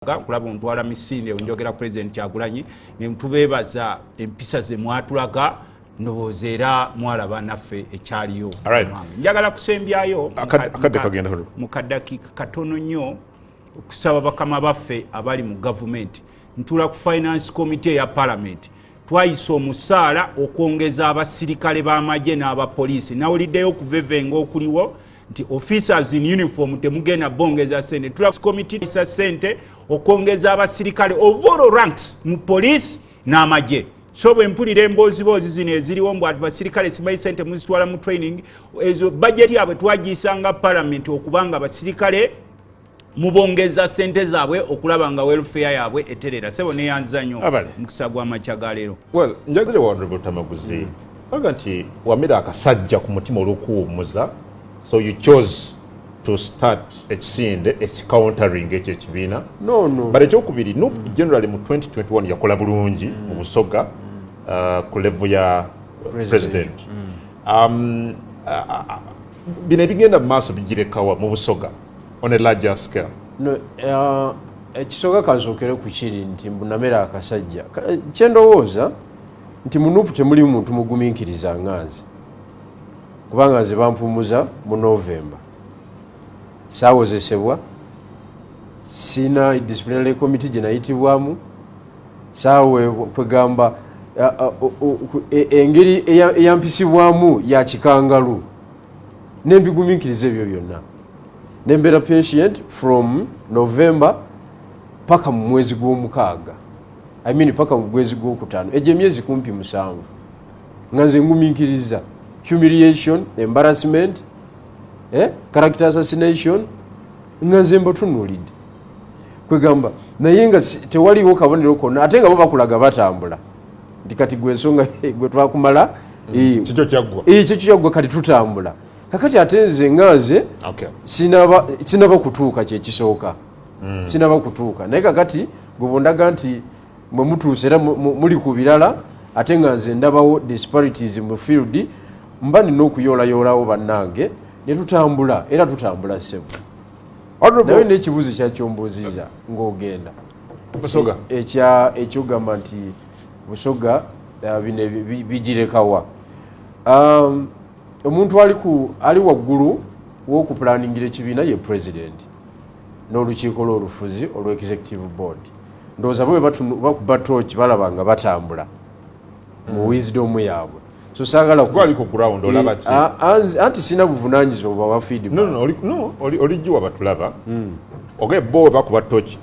kulaba ontwala misinde njogera president Kyagulanyi ne mtubebaza empisa ze mwatulaga ndowooza era mwalaba naffe ekyaliyo njagala kusembyayo mu kaddakiika katono nnyo okusaba bakama baffe abali mu gavumenti ntula ku finance committee ya parliament twayisa omusaala okwongeza abasirikale b'amagye n'abapoliisi nawuliddeyo okuvevenga okuliwo nti officers in uniform temugenda bongeza sente tula committee isa sente okwongeza abasirikale of all ranks mu police n'amagye so bwe mpulira emboozi zino eziriwo mbu abasirikale simanyi sente muzitwala mu training ezo budget yabwe twagiyisanga parliament okubanga abasirikale mubongeza sente zaabwe okulaba nga welfare yaabwe eterera sebo neyanza nnyo mukisa gw'amakya ga leero. Well njagala Honorable Tamaguzi aga nti wamira akasajja ku mutima olw'okuwummuza so you chose to start ekisinde ekicountering ekyo ekibiina. No. But ekyokubiri Nuupu generally mu 2021 yakola bulungi mu Busoga ku level ya president. Bino ebigenda mu maaso bigirekawa mu Busoga on a larger scale. No, ekisoga kazookere ku kiri nti mbunamera akasajja kyendowooza nti mu Nuupu temuli muntu mugumiikiriza nganze kubanga nze bampumuza mu November saawozesebwa sina disciplinary committee gye nayitibwamu saawe kwegamba engeri eyampisibwamu ya kikangalu nembigumiikiriza ebyo byonna nembeera patient from November paka mu mwezi gw'omukaaga paka mu mwezi gw'okutaano egyo emyezi kumpi 7 nga nze ngumiikiriza humiliation, embarrassment, character assassination, nga nze mbatunulidde kwegamba naye nga tewaliwo kabonero konna ate nga bo bakulaga batambula nti kati gwe ensonga gwe twakumala kikyo kyaggwa kati tutambula kakati ate nze nga nze sinaba kutuuka kyekisooka sinaba kutuuka naye kakati gwe bondaga nti mwe mutuuse era muli ku birala ate nga nze ndabawo disparities mu field mba nina okuyoolayolawo bannange ne tutambula era tutambula ssebo naye n'ekibuuzo kyakyombuuziza ng'ogenda Busoga ekyogamba nti Busoga bino bigirekawa omuntu ali waggulu w'okupulaningira ekibiina ye president n'olukiiko lw'olufuzi olw'executive board ndowooza bo bakuba tooki balaba nga batambula mu wisdom yaabwe so sagala ku ground olaba ki anti sina buvunanyizibwa bwa feedback olijiwa batulaba oge bo bakuba tooki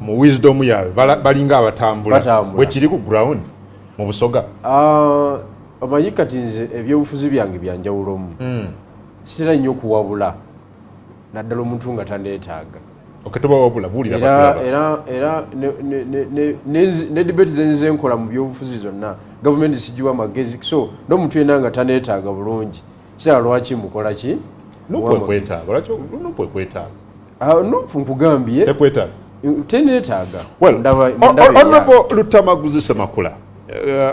mu wisdom yaabwe balinga abatambula bwe kiri ku ground mu Busoga amanyi kati nze ebyobufuzi byange byanjawulomu sitera nnyo kuwabula naddala omuntu nga taneetaaga era ne debate zenze nkola mu byobufuzi zonna gavumenti sigiwa magezi so n'omuntu yenna nga taneetaaga bulungi sira lwaki mukola ki Nuupu nkugambye teneetaaga. Honorable Lutamaguzi Semakula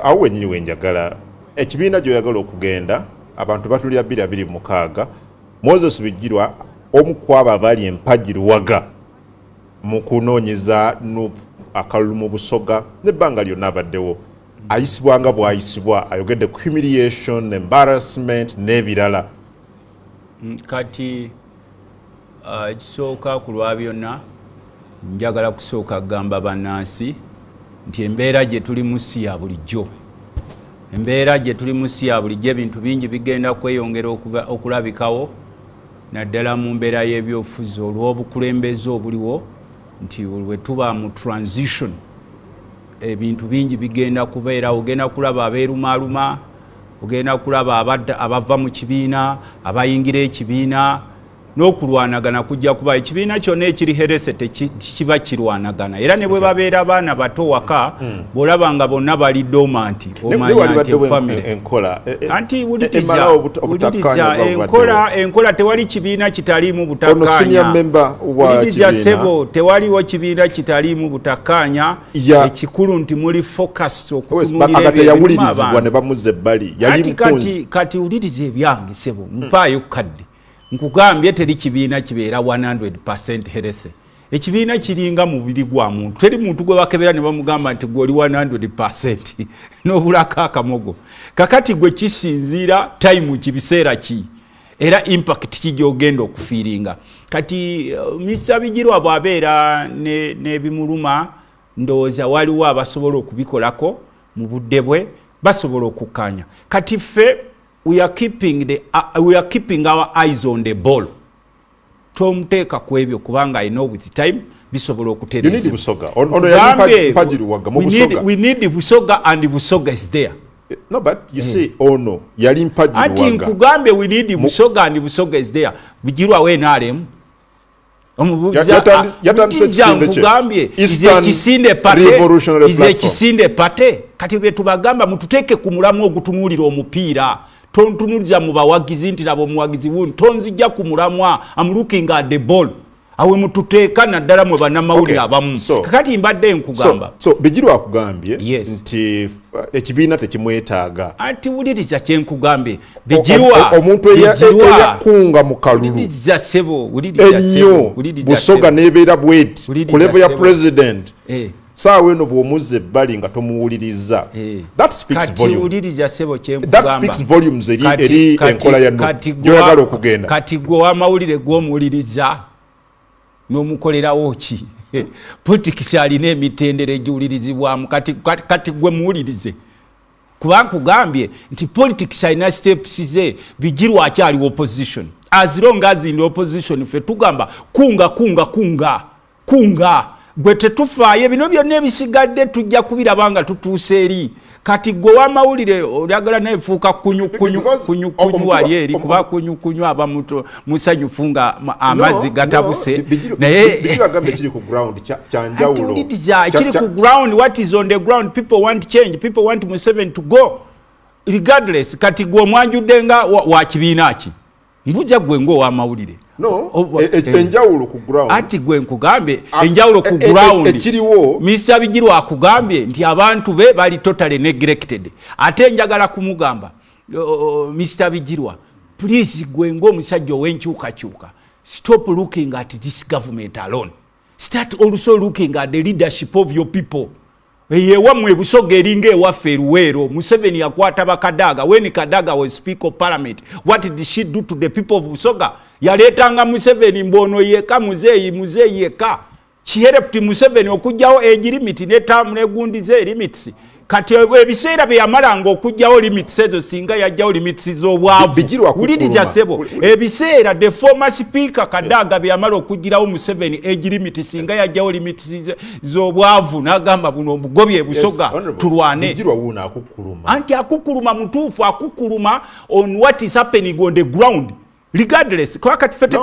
awo wenyini wenjagala ekibiina gy'oyagala okugenda abantu batulira 226 Moses Bigirwa omu kwabo abali empagi Luwaga mu kunoonyeza Nuupu akalulu mu Busoga n'ebbanga lyonna abaddewo ayisibwanga bw'ayisibwa ayogedde ku humiliation, embarrassment n'ebirala kati ekisooka ku lwa byonna njagala kusooka kugamba bannansi nti embeera gye tulimu si ya bulijjo ebintu bingi bigenda kweyongera okulabikawo naddala mu mbeera y'ebyobufuzi olw'obukulembeze obuliwo nti we tuba mu transition ebintu bingi bigenda kubeera ogenda kulaba abeerumaaluma ogenda kulaba abava mu kibiina abayingira ekibiina n'okulwanagana kujja kuba ekibiina kyonna ekiri herese tekiba kirwanagana era ne bwe babeera abaana bato waka bw'olaba nga bonna bali dormant omanya nti anti wuliriza enkola tewali kibiina kitaliimu butakkaanya sebo tewaliwo kibiina kitaliimu butakkaanya ekikulu nti muli focused okutunulira kati wuliriza ebyange sebo mpaayo kadde nkugambye teri kibiina kibeera 100% herese ekibiina kiringa mubiri gwa muntu teri muntu gwe bakebera ne bamugamba nti gwe oli 100% n'obulako akamogo kakati gwe kisinziira time kibiseera ki era impact kijogenda okufiiringa kati Mr. Bijirwa bwabeera n'ebimuluma ndowooza waliwo abasobola okubikolako mu budde bwe basobola okukkaanya kati ffe we are keeping our eyes on the ball tomuteeka ku ebyo kubanga I know with time bisobola okutereeza we need Busoga and Busoga is there. No, but you say ono yali Mpaji ati nkugambe we need Busoga and Busoga is there Bijirwa we NRM nkugambye ize kisinde pate kati bwe tubagamba mututeeke ku mulamu ogutunuulira omupiira tontunuliza mu bawagizi nti nabo muwagizi wundi tonzijja ku mulamwa I'm looking at the ball awe mututeeka naddala mwe bannamawulire abamu kakati mbadde nkugamba so Bijirwa akugambye nti ekibiina tekimwetaaga ati wuliriza kyenkugambye Bijirwa omuntu eyakunga mu kalulu wuliriza sebo ennyo Busoga neebeera bweti ku level ya president saawa eno bw'omuzza ebbali nga tomuwuliriza that speaks volumes eri enkola ya gyoyagala okugenda kati gwe w'amawulire gw'omuwuliriza n'omukolerawo ki politics alina emitendera egiwulirizibwamu kati gwe muwulirize kuba nkugambye nti politics alina steps ze Bijirwa akyali opposition as long as in opposition ffe tugamba kunga gwe tetufaayo bino byonna ebisigadde tujja kubirabanga tutuuse eri kati gwe w'amawulire oyagala neefuuka kunyukunyu wali eri kuba kunyukunyu aba musanyufu nga amazzi gatabuse naye kiri ku ground what is on the ground people want change people want Museveni to go regardless kati gwe omwanjudde nga wa kibiina ki mbuja gwe ng'ow'amawulire enjawulo ku ground ati gwe nkugambe enjawulo ku ground ekiriwo Mr. Bijirwa akugambye nti abantu be bali totally neglected ate njagala kumugamba Mr. Bijirwa please gwe ng'omusajja ow'enkyukakyuka stop looking at this government alone start also looking at the leadership of your people yewamwe Busoga eringa ewaffe eruweero Museveni yakwata bakadaga when Kadaga was speaker of parliament what did she do to the people of Busoga yaleetanga Museveni mbono yeka muzeeyi yeka kiherepti Museveni okujjawo age limit n'etaamu n'egundiza limits kati ebiseera bye yamalanga okujjawo limits ezo singa yajjawo limits z'obwavu wuliriza sebo ebiseera the former speaker Kadaga bye yamala okugirawo Museveni age limit singa yajjawo limits z'obwavu n'agamba buno omugobye Busoga tulwane Bijirwa wuuna akukuluma anti akukuluma mutuufu akukuluma on what is happening on the ground regardless kwa kati fete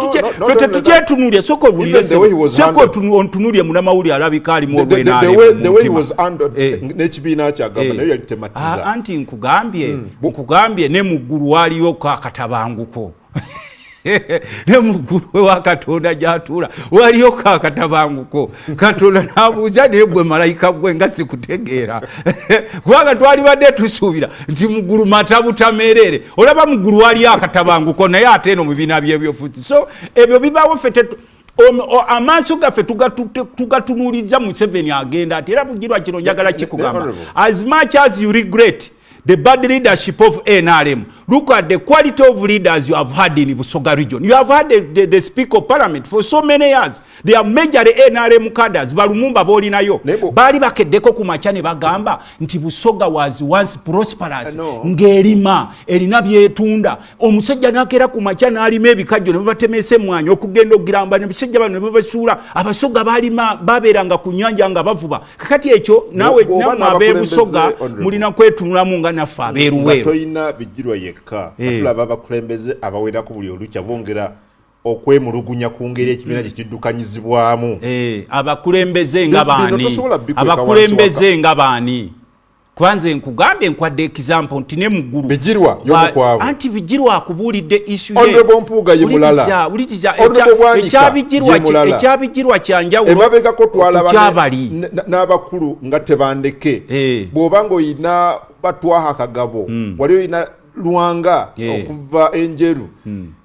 tujetunulia soko bulire soko tunulia munamawuli alabika ali mu the way he was under n'ekibiina kya governor yali tematiza anti nkugambye ne muggulu waliyo kakatabanguko ne muggulu wa Katonda gyatuula waliyo kakatabanguko Katonda n'abuuza naye gwe malayika gwe nga sikutegeera kubanga twali badde tusuubira nti muggulu matabutamerere olaba muggulu waliyo akatabanguko naye ate eno mu bibiina by'ebyobufuzi so ebyo bibaawo ffe amaaso gaffe tugatunuuliza Museveni agenda ati era Bijirwa kino njagala kikugamba as much as you regret the bad leadership of NRM. Look at the quality of leaders you have had in Busoga region. You have had the Speaker of Parliament for so many years. They are major NRM cadres. Balumumba boli nayo. Bali bakeddeko ku machane bagamba nti Busoga was once prosperous. Ngerima erina byetunda. Omusajja nakera ku machane alima ebikajjo ne batemese mwanyo okugenda ogiramba ne bisajja bano ne basula. Abasoga balima baberanga ku nyanja nga bavuba. Kakati ekyo nawe abe Busoga mulina kwetunula munga nafa abeeruweero toyina Bijirwa yekka atulaba abakulembeze abawera ku buli olukya bongera okwemulugunya ku ngeri ekibiina kiddukanyizibwamu abakulembeze nga baani kwanze nkugambye nkwadde example nti ne muggulu Bijirwa y'omukwabo anti Bijirwa akubuulidde issue Honorable Mpuuga ye mulala ekyabijirwa kyanjawulo emabegako twalaba n'abakulu nga tebandeke bw'oba ng'oyina batwaha akagabo wali oyina Luanga okuva Enjeru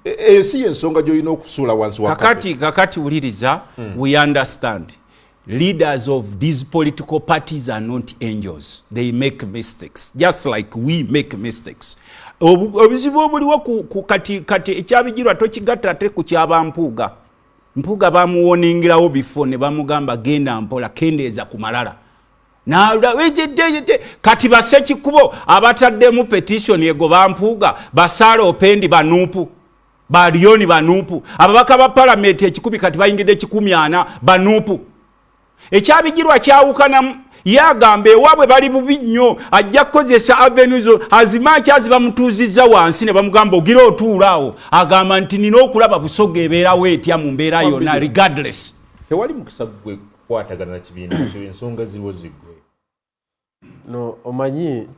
eyo si ensonga gy'olina okusuula wansi wa kakati wuliriza we understand leaders of these political parties are not angels. They make mistakes just like we make mistakes. Obuzibu obuliwo kati ekyabigirwa tokigatta ate ku kyabampuuga. Mpuuga bamuwoningirawo before ne bamugamba genda mpola kendeeza ku malala. Kati basekikubo abataddemu petition ego bampuuga basaala opendi banuupu baliyoni banuupu ababaka ba parliament ekikubi kati bayingidde 140 banuupu. Ekyabigirwa kyawukana yagambe wabwe bali bubi nnyo ajja kukozesa avenues azimaki azibamutuuzizza wansi ne bamugamba ogira otuulaawo agamba nti nina okulaba busoga ebeerawo etya mu mbeera yonna regardless. Tewali mukisa gwe kukwatagana na kibiina ekyo ensonga ziriwo ziggwe. No omanyi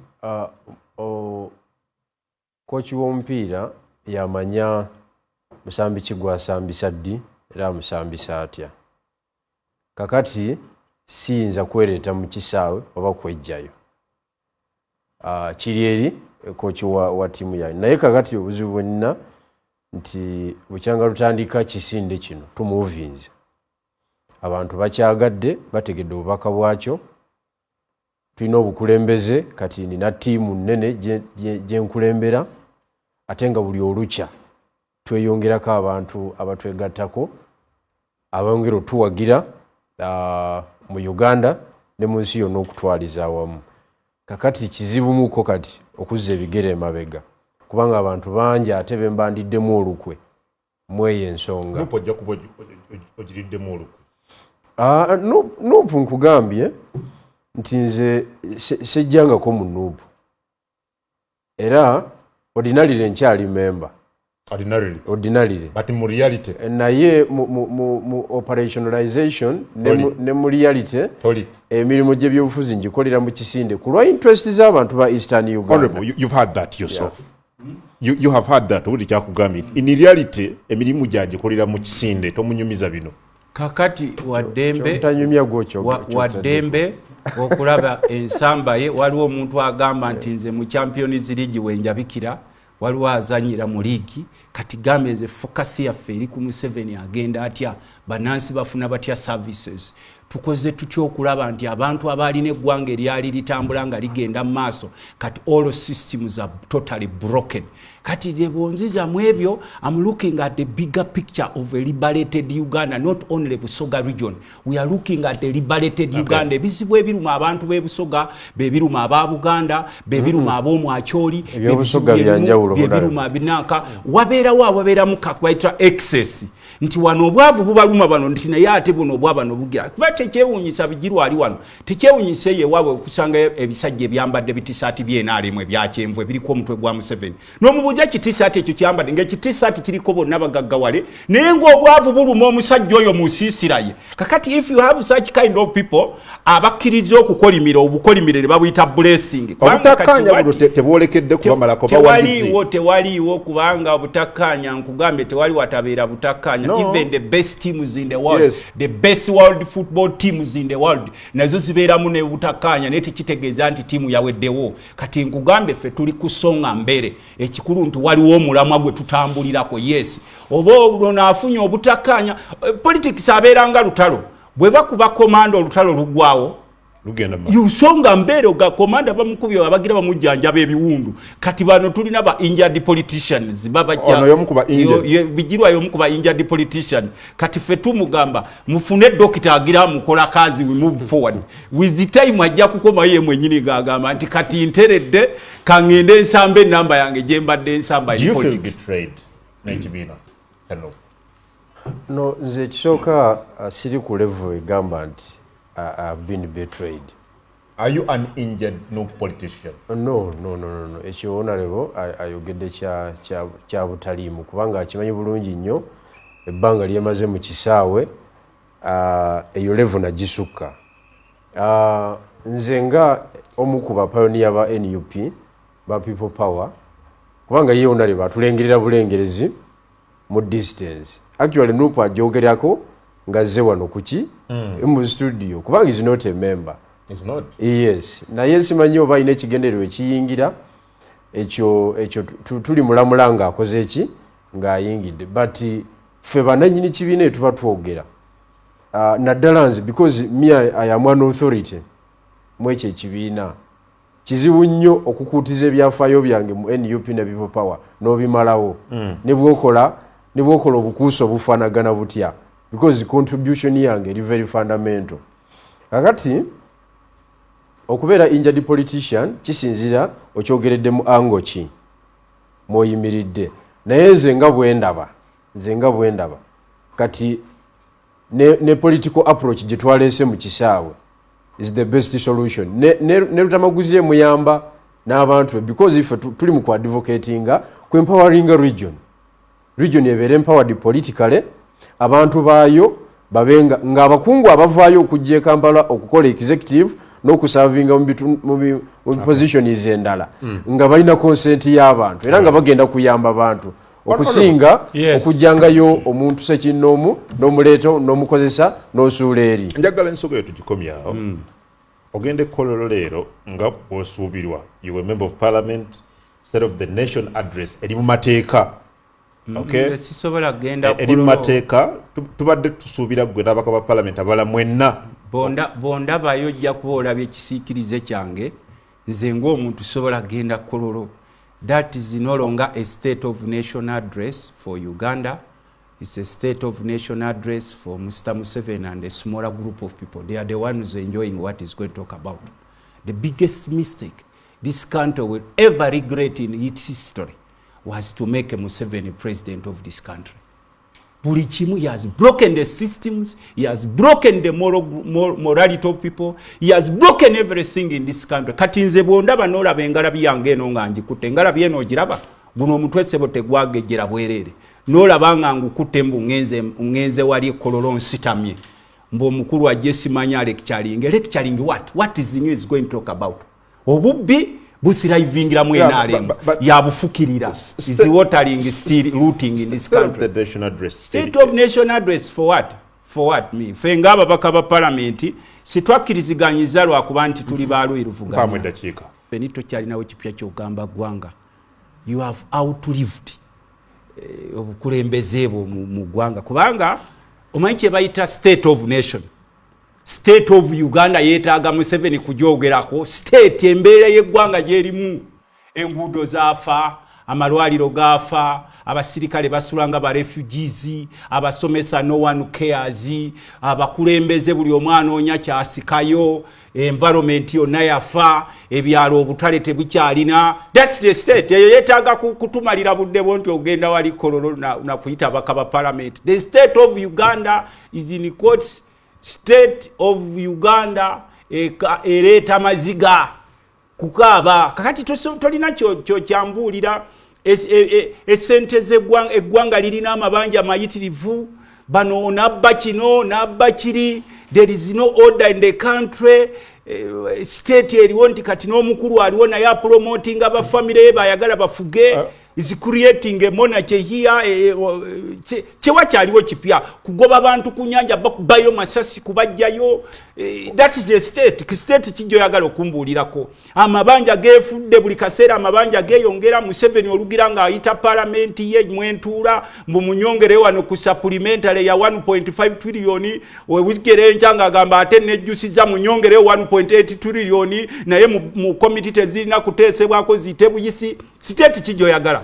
kochi w'omupiira yamanya musambi kigwasambisa ddi era musambisa atya. Kakati siyinza kwereeta mu kisaawe oba kwejjayo. Kiri eri kochi wa tiimu yayo. Naye kakati obuzibu bwenna nti bukyanga lutandika kisinde kino tumuvinze. Abantu bakyagadde bategedde obubaka bwakyo. Tulina obukulembeze kati nina tiimu nnene gye nkulembera ate nga buli olukya tweyongerako abantu abatwegattako abongera otuwagira mu Uganda ne mu nsi yonna okutwaliza awamu. Kakati kizibu muko kati okuzza ebigere emabega kubanga abantu bangi ate bembandiddemu olukwe mweyo ensonga. Nuupu ojja kuba ogiriddemu olukwe? Nuupu nkugambye nti nze sejjangako mu Nuupu era ordinarily nkyali member. Ordinarily. But mu reality. Naye mu operationalization ne mu reality emirimu gy'ebyobufuzi ngikolera mu kisinde ku lwa interest z'abantu ba Eastern Uganda. Honorable, you've had that yourself. Yeah. You have had that uli kyakugambye. In reality emirimu gyagikolera mu kisinde tomunyumiza bino. Kakati waddembe tanyumya gocho waddembe okulaba ensamba ye waliwo omuntu agamba nti nze mu Champions League wenjabikira waliwo azanyira mu liigi kati gambe nze focus yaffe eri ku Museveni agenda atya banansi bafuna batya services. Tukoze tutyo okulaba nti abantu abalina eggwanga eryali litambula nga ligenda mu maaso kati all systems are totally broken. Kati jebonziza mu ebyo I'm looking at the bigger picture of a liberated Uganda, not only Busoga region. We are looking at the liberated Uganda. Ebizibu ebiruma abantu b'Ebusoga bebiruma aba Buganda bebiruma ab'omu Acholi eby'Obusoga byanjawulo bebiruma binaka wabeera mu kakwaita excess nti wano obwavu bubaluma bano nti naye ate buno obwabano bugira kuba tekyewuunyisa bijirwa ali wano tekyewuunyise ye waabwe okusanga ebisajja ebyambadde bitisaati by'enaalemu ebyakyenvu ebiriko omutwe gwa Museveni n'omubuuza kitisaati ekyo kyambadde ng'ekitisaati kiriko bonna bagaggawale naye ng'obwavu buluma omusajja oyo mu nsiisira ye. Kakati if you have such kind of people abakkiriza okukolimira obukolimire ne babuyita blessing obutakkaanya buno tebwolekedde kubamalako bawandizi tewaliiwo kubanga obutakkaanya nkugambe tewali watabeera butakkaanya. Even the best teams in the world, yes. The best world football teams in the world nazo zibeeramu ne butakkaanya naye tekitegeeza nti tiimu yaweddewo. Kati nkugambe ffe tuli kusonga mbere ekikulu nti waliwo omulamwa gwe tutambulirako. Yes oba ono afunye obutakkaanya politics abeera nga lutalo bwe bakuba komanda olutalo lugwawo yusonga mbere oga komanda bamukubye abagira bamujjanjaba ebiwundu kati bano tulina ba injured politicians babajja bijirwa yomukuba injured politician kati fe tumugamba mufune dokita agira mukola kazi we move forward with the time ajja kukoma ye mwenyini gagamba nti kati interedde kangende ensambe namba yange jembadde ensamba in politics. Do you feel betrayed n'ekibiina? No nze kisooka siri ku level egamba nti I've been betrayed. Are you an injured politician? No. Ekyo honorable ayogedde kya butaliimu kubanga akimanyi bulungi nnyo ebbanga lyemaze mu kisaawe eyo level nagisukka. Nze nga omu ku bapayoniya ba NUP ba People Power kubanga ye honorable atulengerera bulengerezi mu distance. Actually Nuupu ajogerako nga zze wano kuki mu studio kubanga is not a member. It's not. Yes. Naye simanyi oba ine kigendererwa ekiyingira ekyo tuli mulamula ng'akoze eki ng'ayingidde but ffe bananyini kibiina tuba twogera naddala nze because me I am one authority mu ekyo ekibiina kizibu nnyo okukuutiza ebyafaayo byange mu NUP ne People Power n'obimalawo ne bwokola obukuusa obufaanagana butya because contribution yange eri very fundamental. Kakati okubeera injured politician kisinzira okyogeredde mu ango ki mw'oyimiridde naye nze nga bwe ndaba kati ne political approach gye twaleese mu kisaawe is the best solution ne Lutamaguzi emuyamba n'abantu because if tuli mu kuadvocatinga ku empowering region ebeere empowered politically abantu baayo babenga ng'abakungu abavaayo okujja e Kampala okukola executive n'okusavinga mu positions endala nga balina consent y'abantu era nga bagenda kuyamba abantu okusinga okujjangayo omuntu sekinnoomu n'omuleeto n'omukozesa n'osuula eri. Njagala ensonga eyo tugikomyawo. Ogende Kololo leero nga bw'osuubirwa you were member of parliament state of the nation address eri mu mateeka sisobola genda eri mu mateeka tubadde tusuubira gwe n'abaka ba parliament abala mwenna bonda bayo ojja kuba olabye ekisiikirize kyange nze ng'omuntu sobola genda Kololo. That is no longer a state of nation address for Uganda. It's a state of nation address for Mr. Museveni and a smaller group of people. They are the ones enjoying what he's going to talk about. The biggest mistake this country will ever regret in its history was to make a Museveni president of this country. Burichimu, he has broken the systems, he has broken the morality of people, he has broken everything in this country. Kati nze bwondaba n'olaba engalabi yange eno nga ngikutte, engalabi eno ogiraba, guno omutwe ssebo tegwagejjera bwereere. N'olaba nga ngukutte mbu ngenze wali Kololo nsitamye. Mbu omukulu ajje simanya lecturing what is the news going to talk about? Obubbi busirivingira mu NRM yabufukirira is watering still looting in this country. State of nation address for what me fenga ababaka ba parliament sitwakiriziganyiza lwakuba nti tuli balwiruvugana pamwe dakiika benito kyalinawo kipya kyogamba gwanga you have outlived obukulembeze bwo mu gwanga kubanga omanyi kye bayita state of nation. State of Uganda yetaaga Museveni kujoogerako state embeera y'eggwanga gyerimu enguudo zaafa amalwaliro gaafa abasirikale basulanga ba refugees abasomesa no one cares abakulembeze buli omwana onya kyasikayo environment yonna yafa ebyalo obutale tebukyalina. That's the state yetaaga kutumalira budde bonti ogenda wali Kololo na kuyita bakaba parliament. The state of Uganda is in courts. State of Uganda ereta maziga kukaaba kakati tolina kyo kyambuulira esente z'eggwanga lirina amabanja mayitirivu bano nabba kino nabba kiri. There is no order in the country. State eriwo nti kati n'omukulu aliwo naye apromoting abafamile ye bayagala bafuge is creating a monarchy here. Chewa kyaliwo kipya kugoba abantu ku nyanja bayo masasi kubajjayo. That is the state. State kijjo yagala okumbuulirako amabanja gefudde buli kaseera amabanja geyongera. Museveni olugira nga ayita parliament ye mwentuula mbu munyongere wano ku supplementary ya 1.5 trillion wewigere enjanga agamba ate nejjusiza munyongere 1.8 trillion naye mu committee tezirina kuteesebwako zite buyisi. State kijjo yagala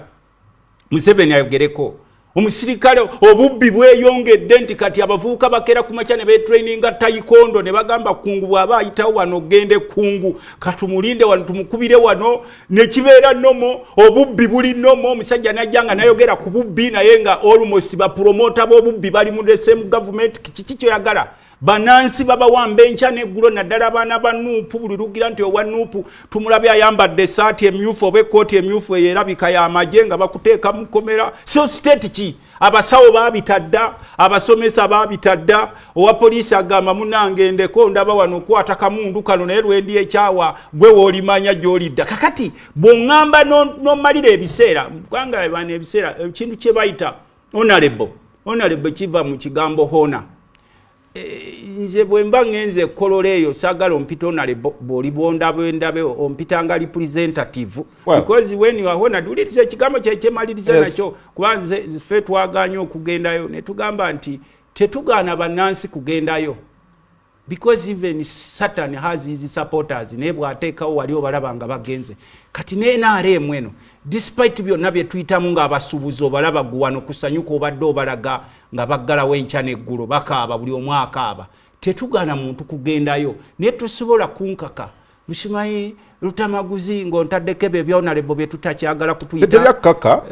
Museveni ayogereko omusirikale obubbi bweyongedde nti kati abavubuka bakera ku makya ne betraininga taekwondo ne bagamba kungu bw'aba ayitawo wano gende kungu katumulinde wano tumukubire wano ne kibeera nomo obubbi buli nomo. Omusajja najjanga nayogera ku bubbi naye nga almost ba promoter b'obubbi bali mu the same government. Kikikyo yagala banansi baba wambe ncha neggulo naddala baana ba Nuupu buli lugira nti owa Nuupu tumulabye ayambadde essaati emyufu oba ekkooti emyufu eyerabika y'amagye nga bakuteeka mu kkomera. So state ki abasawo baabitadda abasomesa baabitadda owa poliisi agamba munange ndeko ndaba wano kwata kamundu kano naye lwendi ekyawa gwe woolimanya gy'olidda. Kakati bw'oŋŋamba n'omalira ebiseera kubanga bano ebiseera ekintu kye bayita honorable kiva mu kigambo hona. nze bwemba ngenze kololo eyo sagala ompita onale bolibonda bwendabe ompita nga representative because when you are when adulitize ekigambo kyemaliriza nakyo kuba nze ffe twaganya okugendayo ne tugamba nti tetugana bannansi kugendayo because even Satan has his supporters ne bwateekawo wali obalaba nga bagenze kati NRM eno despite byonna bye tuyitamu nga abasuubuzi obalaba guwano kusanyuka obadde obalaga nga baggalawo enkya n'eggulu bakaaba buli omu akaaba tetugana muntu kugendayo naye tusobola kunkaka Mushimayi Lutamaguzi ng'ontaddeko ebyo ebyonalebo bye tutakyagala kutuyita teteri akkaka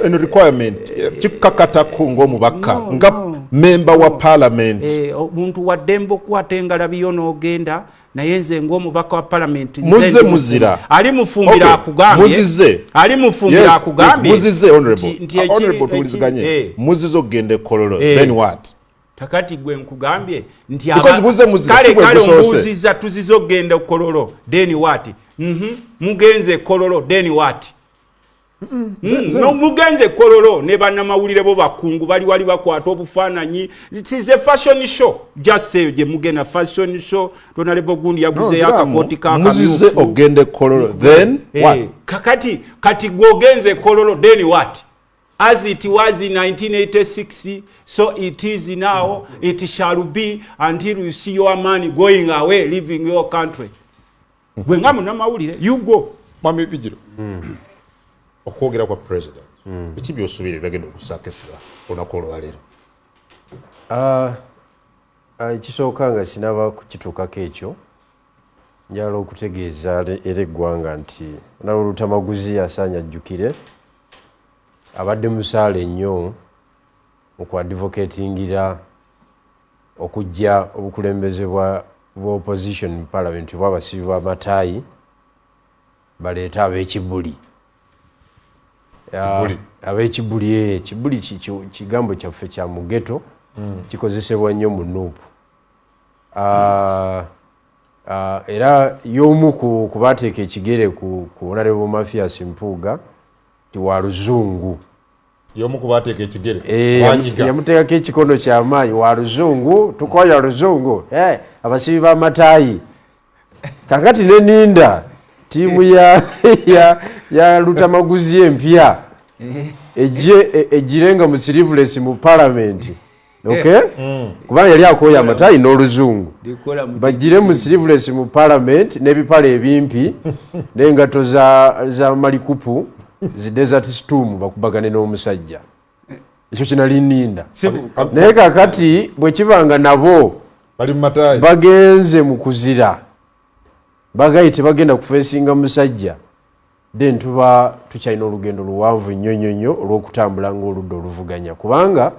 eno requirement kikakatako ng'omubaka nga member wa parliament omuntu waddembe okukwata engalabi yo n'ogenda naye nze ng'omubaka wa parliament muzize muzira ali mufumbira akugambye muzize ali mufumbira akugambye muzize honorable tuliziganye muzize ogende kololo then what kakati gwe nkugambye nti kale mbuziza tuzizo genda kololo then what mugenze kololo then what no mugenze kololo ne bannamawulire bo bakungu bali wali bakwata obufaananyi it is a fashion show just say je mugena fashion show tonalebo gundi yaguze yakakoti muzize ogende kololo then what kati gwogenze kololo then what as it was in 1986 so it is now it shall be until you see your money going away leaving your country gwengamu namawulire you go mami bijiro okwogera kwa president ekibyo osubire bagenda okusakesera onakolo alero ekisooka nga sinaba kukituukako ekyo njala okutegeeza era eggwanga nti Lutamaguzi asaanya ajjukire abadde musaale nnyo okwadvocatingira okujja obukulembeze bwa opposition mu parliament bw'abasibi b'amataayi baleeta ab'ekibuli ab'ekibuli ekibuli kigambo kyaffe kya mugeto kikozesebwa nnyo mu nuupu era y'omu ku baateeka ekigere ku Honorable Mathias Mpuuga ti wa luzungu yomu kubateeka ekigere yamuteekako ekikono ky'amaanyi wa luzungu tukoya luzungu abasibi b'amataayi kakati neninda tiimu ya Lutamaguzi empya egirenga mu sleeveless mu parliament okay kubanga yali akoya amataayi n'oluzungu bagire mu sleeveless mu parliament n'ebipale ebimpi n'engato za malikupu zi desert storm bakubagane n'omusajja ekyo kinali ninda naye kakati bwe kibanga nabo bali mu mataayi bagenze mu kuzira bagayite bagenda kufeesinga musajja then tuba tukyalina olugendo luwanvu nnyo olw'okutambula ng'oludda oluvuganya kubanga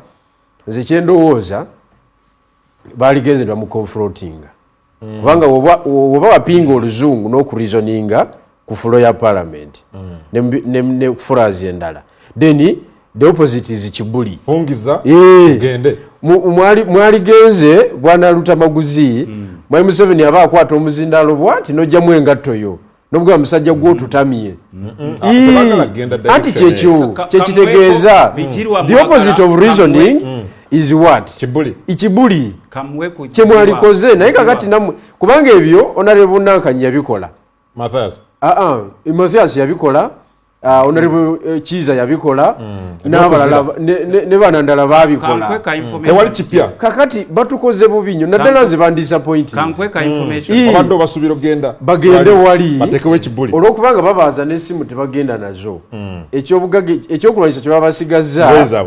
nze kyendowooza baaligenze bamuconfrontinga kubanga woba wapinga oluzungu n'okureasoninga ku fulo ya parliament ne furazi endala then the opposite is kibuli fungiza gende mwali genze bwana Lutamaguzi mwali Museveni aba akwata omuzindalo bwati nojjamu engatto yo nobwa musajja gwotutamye anti kyekitegeeza the opposite of reasoning is what ikibuli kyemwalikoze naye kakati namwe kubanga ebyo Honorable Nankanyi yabikola Mathias yabikola Honorable Kiza yabikola n'abalala ne banandala babikola tewali kipya kakati batukoze bubi nnyo naddala nze bandisappointing kankweka information abadde basubira ogenda bagende wali batekewo ekibuli olwokubanga babaaza n'essimu tebagenda nazo ekyokulwanyisa kye babasigaza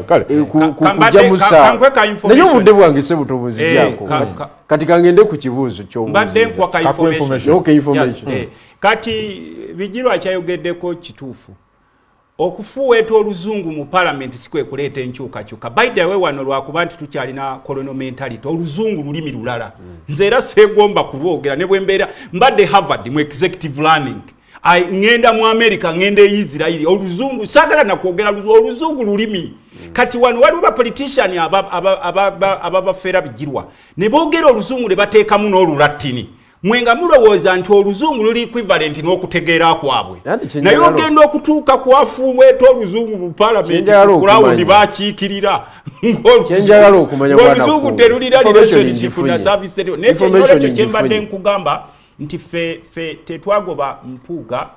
kujja musa naye obudde bwange se butobuzigyako kati kangende ku kibuuzo information kati Bijirwa akyayogeddeko kituufu okufuweeta oluzungu mu parliament sikwe kuleeta enkyukakyuka by the way wano lwakuba nti tukyalina colonial mentality oluzungu lulimi lulala nze era seegomba kubwogera ne bwe mbeera mbadde Harvard mu executive learning ngenda mu America ngenda e Israel oluzungu sagala nakwogera oluzungu lulimi kati wano waliwo ba politician ababafeera Bijirwa ne boogera oluzungu ne bateekamu n'olulatini mwenga mulowooza nti oluzungu luli equivalent n'okutegeera kwabwe naye ogenda okutuuka kuwafuumweta oluzungu mu palamenti kulawundi bakiikirira ng'oluzungu terulira relationship na service naye ekyo kyembadde nkugamba nti ffe tetwagoba mpuuga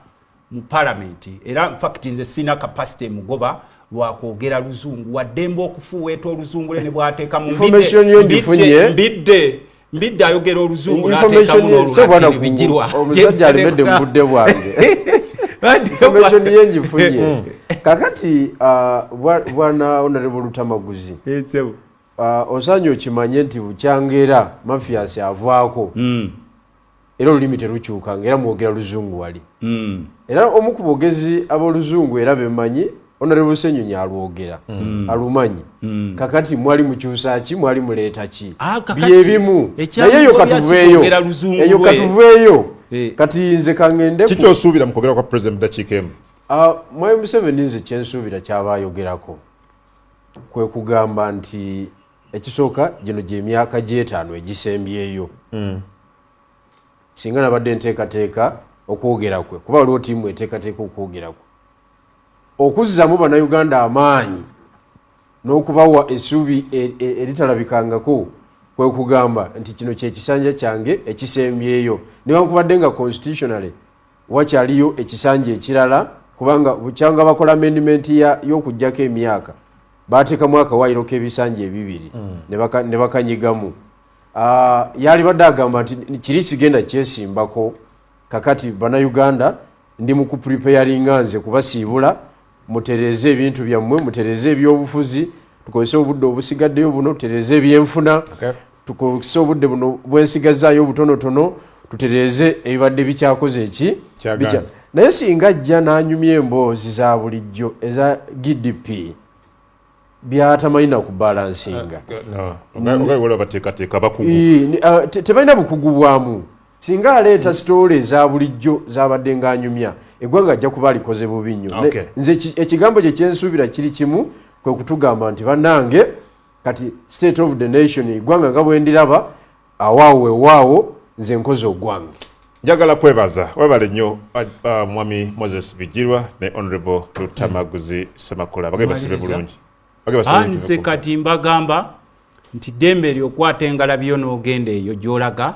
mu palamenti era infact nze sina capacity mugoba lwakwogera luzungu waddemba okufuuweeta oluzungu ne bwateeka mu mbidde ayogera oluzungu n'ateekamu n'olulakiri bijirwa omusajja alimedde mu budde bwange information yenjifunye kakati bwana Honorable Lutamaguzi osanye okimanye nti bukyangeera mafias avaako era olulimi terukyukanga era mwogera luzungu wali era omu ku boogezi ab'oluzungu era bemanyi Honorable Ssenyonyi alwogera alumanyi kakati mwali mukyusa ki mwali muleeta ki byebimu naye eyo katuveeyo kati nze kangende kiki osuubira mu kwogera kwa President dakiika emu Mwai Museveni nze kyensuubira kyaba ayogerako kwe kugamba nti ekisooka gino gy'emyaka gy'etaano egisembyeyo singa nabadde nteekateeka okwogera kwe kuba waliwo ttiimu eteekateeka okwogera kwe okuzzamu bannayuganda amaanyi n'okubawa essuubi eritalabikangako kwe kugamba nti kino kyekisanja kyange ekisembyeyo newankubadde nga constitutionally wakyaliyo ekisanja ekirala kubanga bukyanga bakola amendment y'okuggyako emyaka baateekamu akawaayiro k'ebisanja ebibiri ne bakanyigamu yali badde agamba nti kiri kigenda kyesimbako kakati bannayuganda ndi mu kupreparinga nze kubasiibula mutereze ebintu byammwe mutereze ebyobufuzi tukozese obudde obusigaddeyo buno tutereze ebyenfuna tukozese obudde buno bwensigazaayo obutonotono tutereze ebibadde bikyakoze eki naye singa ajja n'anyumya emboozi za bulijjo eza GDP byatamanyi na kubalansinga tebalina bukugu bwamu singa aleeta sitoole eza bulijjo zabadde ng'anyumya eggwanga ajja kuba alikoze bubi nnyo nze ekigambo kye kyensuubira kiri kimu kwe kutugamba nti bannange kati state of the nation eggwanga nga bwe ndiraba awaawo ewaawo nze nkoze ogwange njagala kwebaza webale nnyo mwami Moses Bijirwa ne Honorable Lutamaguzi Ssemakula bagenda basibe bulungi nze kati mbagamba nti ddembe lyokwata engalabi yo n'ogenda eyo gy'olaga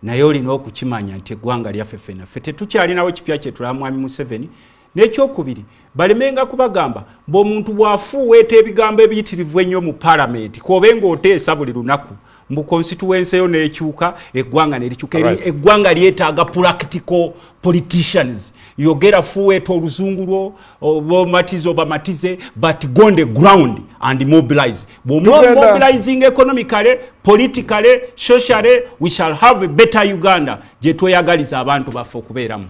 naye olina okukimanya nti eggwanga lyaffe ffenna ffe tetukyalinawo kipya kye tulaba mwami Museveni n'ekyokubiri balemenga kubagamba bw'omuntu bw'afuuweeta ebigambo ebiyitirivu ennyo mu palamenti k'obe ng'oteesa buli lunaku mu constituency yo n'ekyuka eggwanga n'erikyuka eggwanga lyetaaga practical politicians yogera fuuweeta oluzungu lwo obamatize obamatize but go on the ground and mobilize mobilizing economically politically socially we shall have a better Uganda gye tweyagaliza abantu baffe okubeeramu